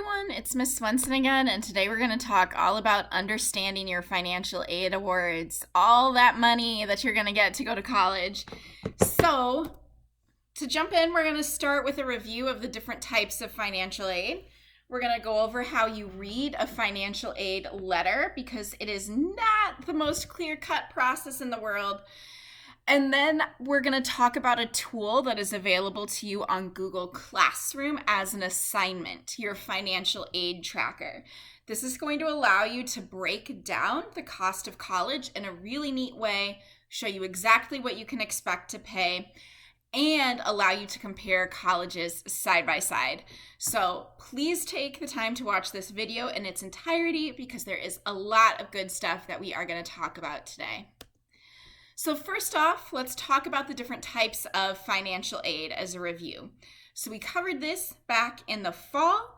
everyone, it's Miss Swenson again, and today we're going to talk all about understanding your financial aid awards, all that money that you're going to get to go to college. So, to jump in, we're going to start with a review of the different types of financial aid. We're going to go over how you read a financial aid letter because it is not the most clear-cut process in the world. And then we're going to talk about a tool that is available to you on Google Classroom as an assignment, your financial aid tracker. This is going to allow you to break down the cost of college in a really neat way, show you exactly what you can expect to pay, and allow you to compare colleges side by side. So please take the time to watch this video in its entirety because there is a lot of good stuff that we are going to talk about today. So first off, let's talk about the different types of financial aid as a review. So we covered this back in the fall.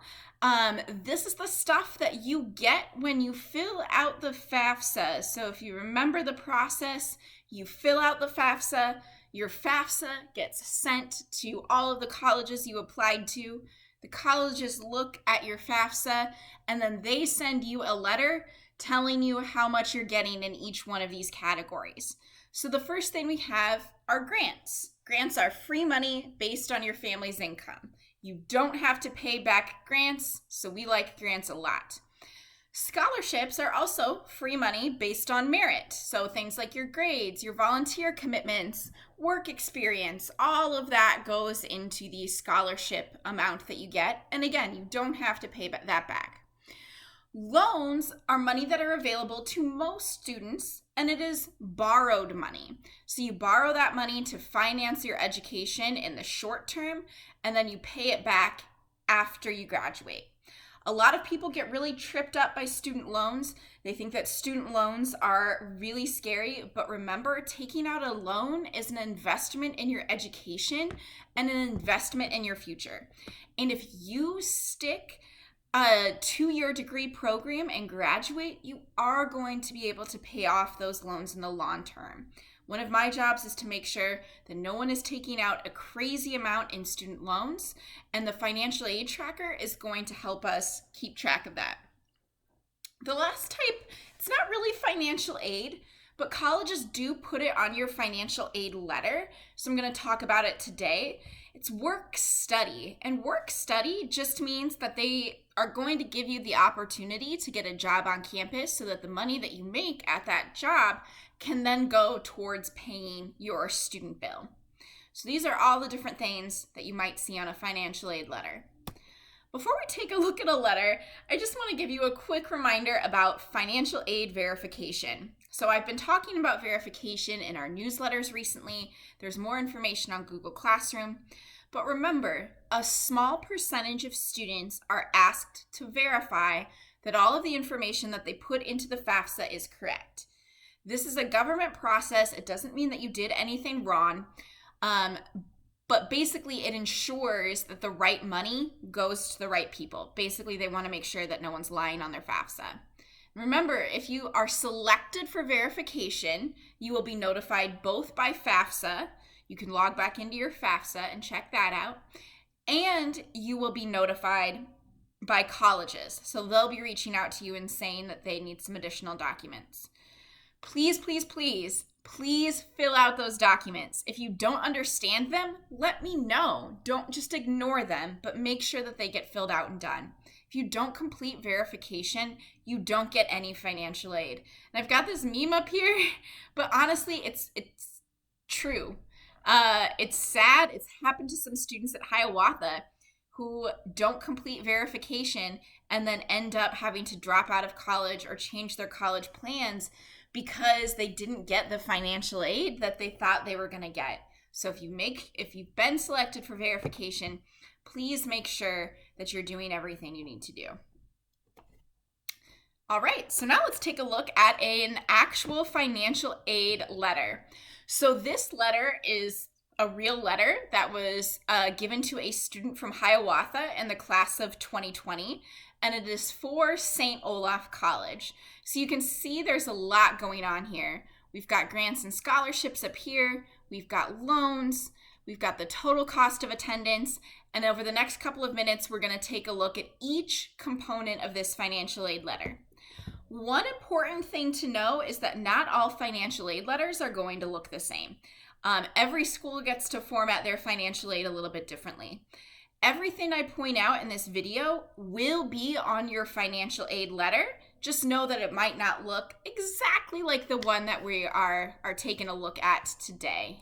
This is the stuff that you get when you fill out the FAFSA. So if you remember the process, you fill out the FAFSA, your FAFSA gets sent to all of the colleges you applied to. The colleges look at your FAFSA and then they send you a letter telling you how much you're getting in each one of these categories. So the first thing we have are grants. Grants are free money based on your family's income. You don't have to pay back grants, so we like grants a lot. Scholarships are also free money based on merit. So things like your grades, your volunteer commitments, work experience, all of that goes into the scholarship amount that you get. And again, you don't have to pay that back. Loans are money that are available to most students, and it is borrowed money. So you borrow that money to finance your education in the short term, and then you pay it back after you graduate. A lot of people get really tripped up by student loans. They think that student loans are really scary, but remember, taking out a loan is an investment in your education and an investment in your future. And if you stick a 2-year degree program and graduate, you are going to be able to pay off those loans in the long term. One of my jobs is to make sure that no one is taking out a crazy amount in student loans, and the financial aid tracker is going to help us keep track of that. The last type, it's not really financial aid, but colleges do put it on your financial aid letter, so I'm going to talk about it today. It's work study, and work study just means that they are going to give you the opportunity to get a job on campus so that the money that you make at that job can then go towards paying your student bill. So these are all the different things that you might see on a financial aid letter. Before we take a look at a letter, I just want to give you a quick reminder about financial aid verification. So I've been talking about verification in our newsletters recently. There's more information on Google Classroom. But remember, a small percentage of students are asked to verify that all of the information that they put into the FAFSA is correct. This is a government process. It doesn't mean that you did anything wrong, but basically it ensures that the right money goes to the right people. Basically, they want to make sure that no one's lying on their FAFSA. Remember, if you are selected for verification, you will be notified both by FAFSA. You can log back into your FAFSA and check that out. And you will be notified by colleges. So they'll be reaching out to you and saying that they need some additional documents. Please, please, please, please fill out those documents. If you don't understand them, let me know. Don't just ignore them, but make sure that they get filled out and done. If you don't complete verification, you don't get any financial aid. And I've got this meme up here, but honestly, it's true. It's sad. It's happened to some students at Hiawatha who don't complete verification and then end up having to drop out of college or change their college plans because they didn't get the financial aid that they thought they were going to get. So if you've been selected for verification, please make sure that you're doing everything you need to do. All right, so now let's take a look at an actual financial aid letter. So this letter is a real letter that was given to a student from Hiawatha in the class of 2020, and it is for St. Olaf College. So you can see there's a lot going on here. We've got grants and scholarships up here. We've got loans. We've got the total cost of attendance. And over the next couple of minutes, we're going to take a look at each component of this financial aid letter. One important thing to know is that not all financial aid letters are going to look the same. Every school gets to format their financial aid a little bit differently. Everything I point out in this video will be on your financial aid letter. Just know that it might not look exactly like the one that we are taking a look at today.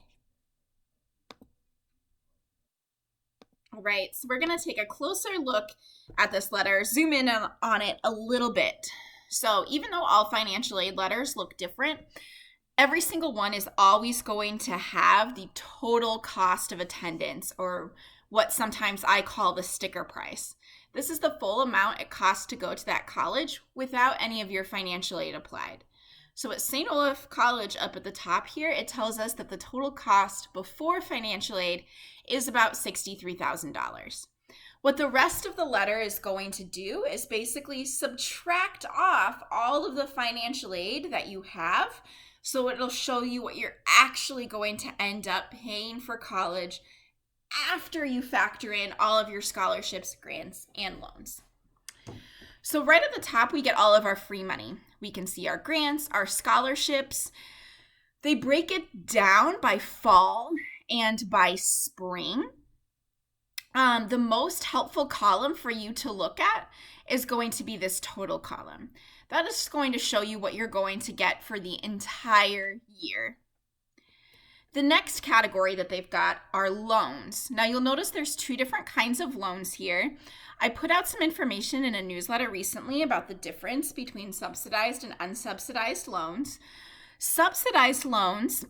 All right, so we're going to take a closer look at this letter, zoom in on it a little bit. So even though all financial aid letters look different, every single one is always going to have the total cost of attendance, or what sometimes I call the sticker price. This is the full amount it costs to go to that college without any of your financial aid applied. So at St. Olaf College up at the top here, it tells us that the total cost before financial aid is about $63,000. What the rest of the letter is going to do is basically subtract off all of the financial aid that you have, so it'll show you what you're actually going to end up paying for college after you factor in all of your scholarships, grants, and loans. So right at the top, we get all of our free money. We can see our grants, our scholarships. They break it down by fall and by spring. The most helpful column for you to look at is going to be this total column. That is going to show you what you're going to get for the entire year. The next category that they've got are loans. Now you'll notice there's two different kinds of loans here. I put out some information in a newsletter recently about the difference between subsidized and unsubsidized loans. Subsidized loans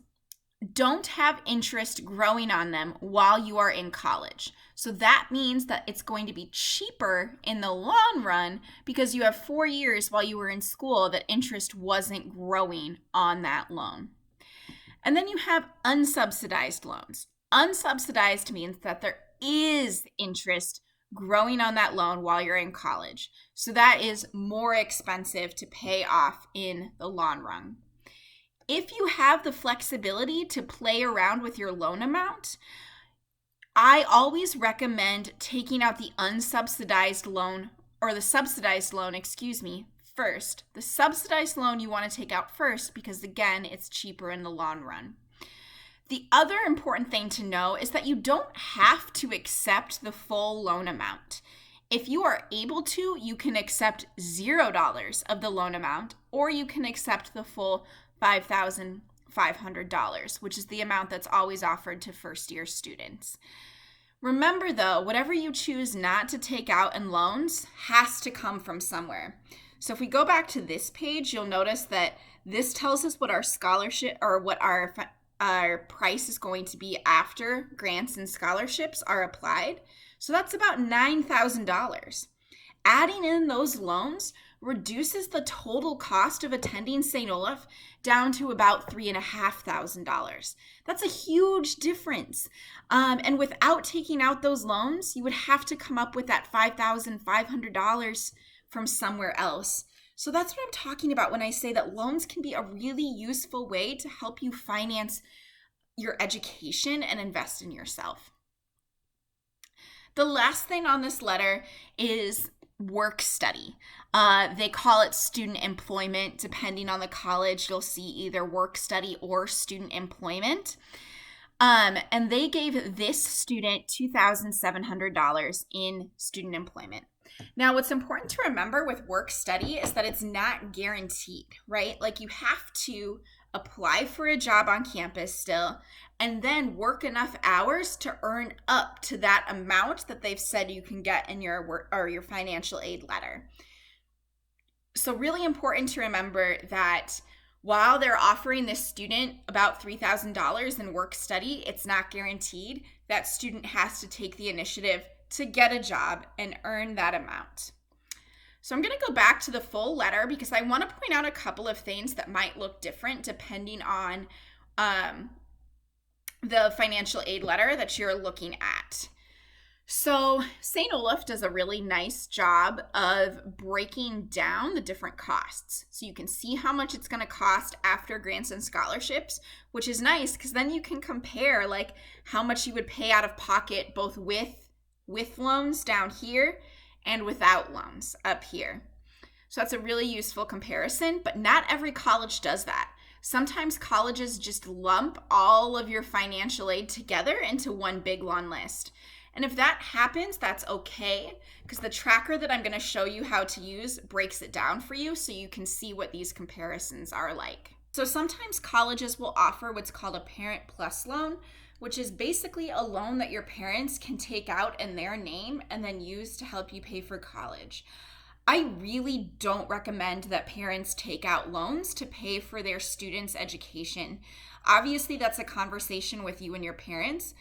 don't have interest growing on them while you are in college. So that means that it's going to be cheaper in the long run because you have 4 years while you were in school that interest wasn't growing on that loan. And then you have unsubsidized loans. Unsubsidized means that there is interest growing on that loan while you're in college. So that is more expensive to pay off in the long run. If you have the flexibility to play around with your loan amount, I always recommend taking out the unsubsidized loan, or the subsidized loan, first. The subsidized loan you want to take out first because, again, it's cheaper in the long run. The other important thing to know is that you don't have to accept the full loan amount. If you are able to, you can accept $0 of the loan amount, or you can accept the full $5,500, which is the amount that's always offered to first-year students. Remember, though, whatever you choose not to take out in loans has to come from somewhere. So if we go back to this page, you'll notice that this tells us what our scholarship, or what our price is going to be after grants and scholarships are applied. So that's about $9,000. Adding in those loans reduces the total cost of attending St. Olaf down to about $3,500. That's a huge difference. And without taking out those loans, you would have to come up with that $5,500 from somewhere else. So that's what I'm talking about when I say that loans can be a really useful way to help you finance your education and invest in yourself. The last thing on this letter is work study. They call it student employment. Depending on the college, you'll see either work study or student employment. And they gave this student $2,700 in student employment. Now, what's important to remember with work study is that it's not guaranteed, right? Like, you have to apply for a job on campus still, and then work enough hours to earn up to that amount that they've said you can get in your work or your financial aid letter. So really important to remember that while they're offering this student about $3,000 in work study, it's not guaranteed. That student has to take the initiative to get a job and earn that amount. So I'm going to go back to the full letter because I want to point out a couple of things that might look different depending on the financial aid letter that you're looking at. So St. Olaf does a really nice job of breaking down the different costs. So you can see how much it's going to cost after grants and scholarships, which is nice because then you can compare like how much you would pay out of pocket both with with loans down here and without loans up here. So that's a really useful comparison, but not every college does that. Sometimes colleges just lump all of your financial aid together into one big long list. And if that happens, that's okay, because the tracker that I'm going to show you how to use breaks it down for you so you can see what these comparisons are like. So sometimes colleges will offer what's called a Parent Plus loan, which is basically a loan that your parents can take out in their name and then use to help you pay for college. I really don't recommend that parents take out loans to pay for their students' education. Obviously, that's a conversation with you and your parents,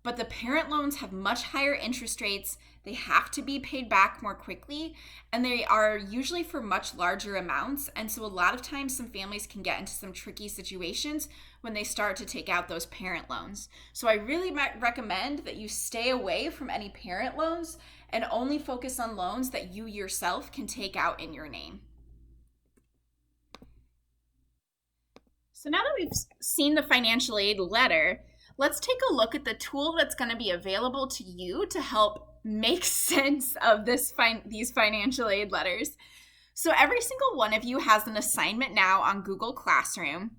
but the parent loans have much higher interest rates. They have to be paid back more quickly, and they are usually for much larger amounts. And so a lot of times some families can get into some tricky situations when they start to take out those parent loans. So I really recommend that you stay away from any parent loans and only focus on loans that you yourself can take out in your name. So now that we've seen the financial aid letter, let's take a look at the tool that's going to be available to you to help make sense of these financial aid letters. So every single one of you has an assignment now on Google Classroom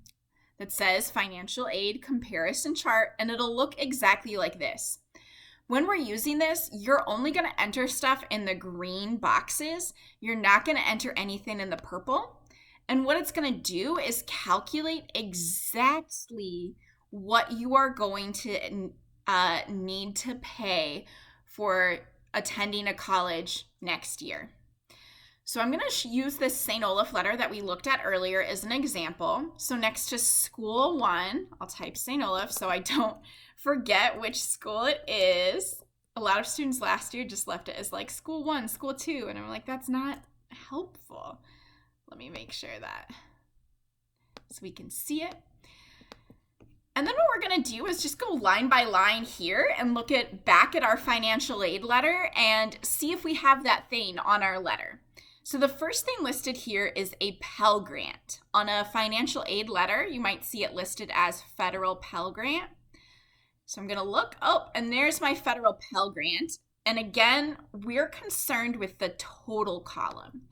that says financial aid comparison chart, and it'll look exactly like this. When we're using this, you're only going to enter stuff in the green boxes. You're not going to enter anything in the purple. And what it's going to do is calculate exactly what you are going to need to pay for attending a college next year. So I'm going to use this St. Olaf letter that we looked at earlier as an example. So next to school 1, I'll type St. Olaf so I don't forget which school it is. A lot of students last year just left it as like school 1, school 2, and I'm like, that's not helpful. Let me make sure that so we can see it. And then what we're going to do is just go line by line here and look back at our financial aid letter and see if we have that thing on our letter. So the first thing listed here is a Pell Grant. On a financial aid letter, you might see it listed as Federal Pell Grant. So I'm going to look, and there's my Federal Pell Grant. And again, we're concerned with the total column.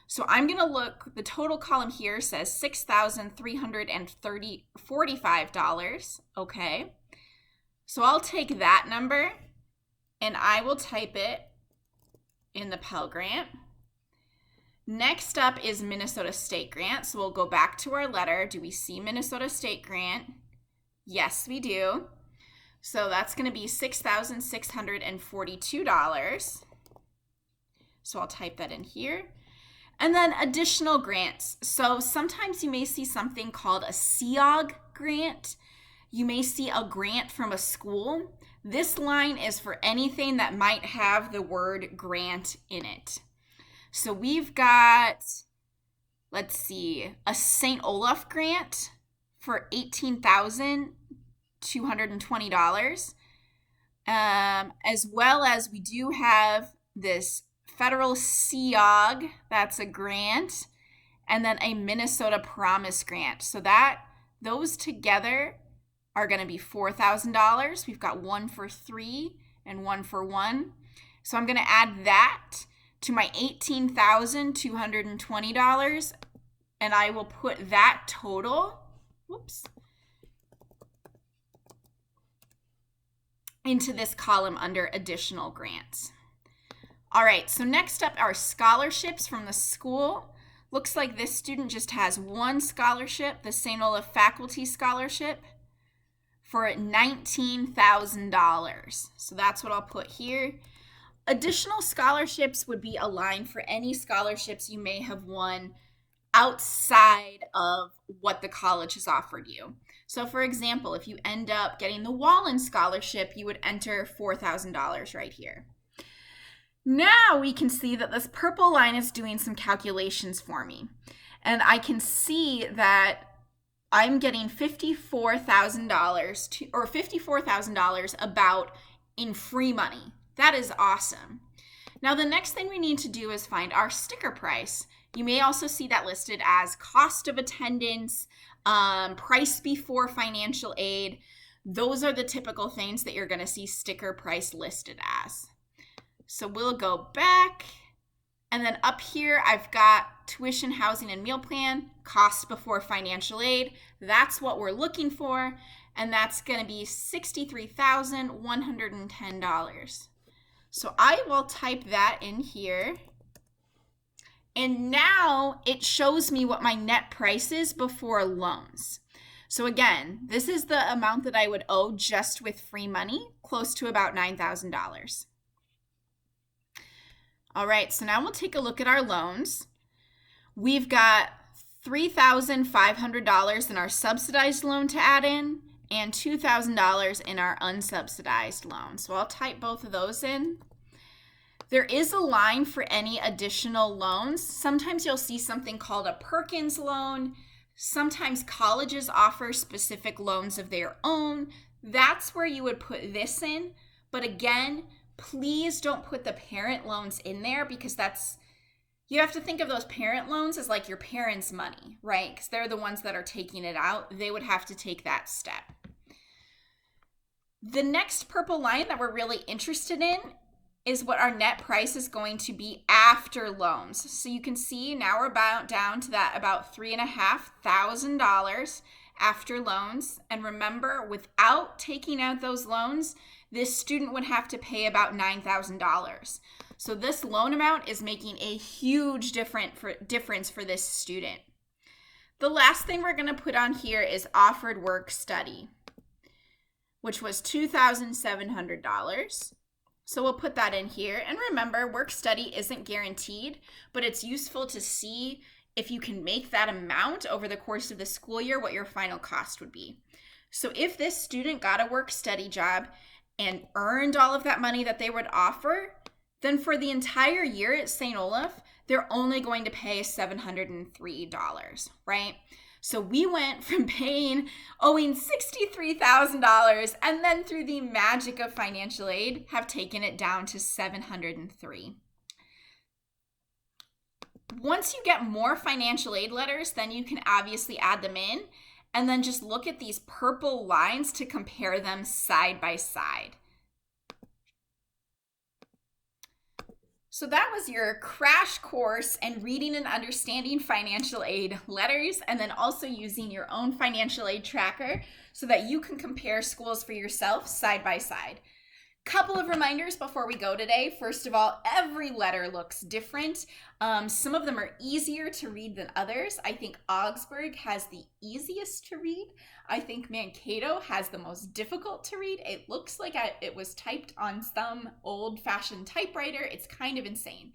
So I'm going to look, the total column here says $6,345, okay? So I'll take that number and I will type it in the Pell Grant. Next up is Minnesota State Grant. So we'll go back to our letter. Do we see Minnesota State Grant? Yes, we do. So that's going to be $6,642. So I'll type that in here. And then additional grants. So sometimes you may see something called a CEOG grant. You may see a grant from a school. This line is for anything that might have the word grant in it. So we've got, let's see, a St. Olaf grant for $18,220, as well as we do have this Federal CEOG, that's a grant, and then a Minnesota Promise Grant. So those together are going to be $4,000. We've got one for 3 and one for 1. So I'm going to add that to my $18,220, and I will put that total, into this column under additional grants. All right, so next up are scholarships from the school. Looks like this student just has one scholarship, the St. Olaf Faculty Scholarship, for $19,000. So that's what I'll put here. Additional scholarships would be a line for any scholarships you may have won outside of what the college has offered you. So for example, if you end up getting the Wallen Scholarship, you would enter $4,000 right here. Now we can see that this purple line is doing some calculations for me. And I can see that I'm getting $54,000 or $54,000 about in free money. That is awesome. Now the next thing we need to do is find our sticker price. You may also see that listed as cost of attendance, price before financial aid. Those are the typical things that you're going to see sticker price listed as. So we'll go back, and then up here I've got tuition, housing, and meal plan, cost before financial aid. That's what we're looking for, and that's going to be $63,110. So I will type that in here. And now it shows me what my net price is before loans. So again, this is the amount that I would owe just with free money, close to about $9,000. All right, so now we'll take a look at our loans. We've got $3,500 in our subsidized loan to add in and $2,000 in our unsubsidized loan. So I'll type both of those in. There is a line for any additional loans. Sometimes you'll see something called a Perkins loan. Sometimes colleges offer specific loans of their own. That's where you would put this in. But again, please don't put the parent loans in there, because you have to think of those parent loans as like your parents' money, right? Because they're the ones that are taking it out. They would have to take that step. The next purple line that we're really interested in is what our net price is going to be after loans. So you can see now we're about down to that about $3,500 after loans. And remember, without taking out those loans, this student would have to pay about $9,000. So this loan amount is making a huge difference for this student. The last thing we're going to put on here is offered work study, which was $2,700. So we'll put that in here. And remember, work study isn't guaranteed, but it's useful to see if you can make that amount over the course of the school year, what your final cost would be. So if this student got a work study job and earned all of that money that they would offer, then for the entire year at St. Olaf, they're only going to pay $703, right? So we went from owing $63,000, and then through the magic of financial aid, have taken it down to $703. Once you get more financial aid letters, then you can obviously add them in, and then just look at these purple lines to compare them side by side. So that was your crash course in reading and understanding financial aid letters, and then also using your own financial aid tracker so that you can compare schools for yourself side by side. Couple of reminders before we go today. First of all, every letter looks different. Some of them are easier to read than others. I think Augsburg has the easiest to read. I think Mankato has the most difficult to read. It looks like it was typed on some old-fashioned typewriter. It's kind of insane.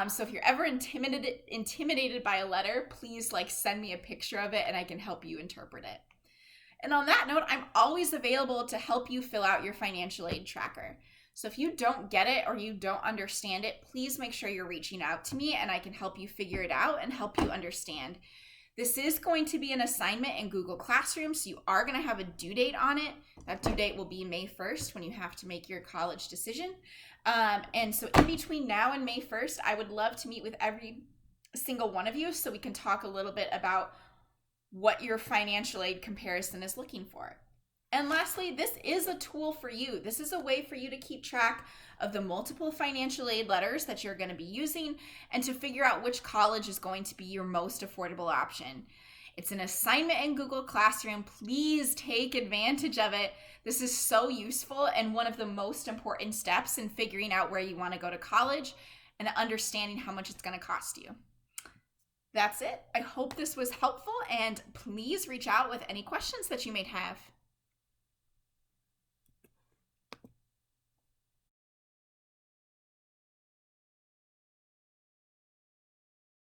So if you're ever intimidated by a letter, please send me a picture of it and I can help you interpret it. And on that note, I'm always available to help you fill out your financial aid tracker. So if you don't get it or you don't understand it, please make sure you're reaching out to me and I can help you figure it out and help you understand. This is going to be an assignment in Google Classroom, so you are going to have a due date on it. That due date will be May 1st when you have to make your college decision. And so in between now and May 1st, I would love to meet with every single one of you so we can talk a little bit about what your financial aid comparison is looking for. And lastly, this is a tool for you. This is a way for you to keep track of the multiple financial aid letters that you're going to be using and to figure out which college is going to be your most affordable option. It's an assignment in Google Classroom. Please take advantage of it. This is so useful and one of the most important steps in figuring out where you want to go to college and understanding how much it's going to cost you. That's it. I hope this was helpful, and please reach out with any questions that you may have.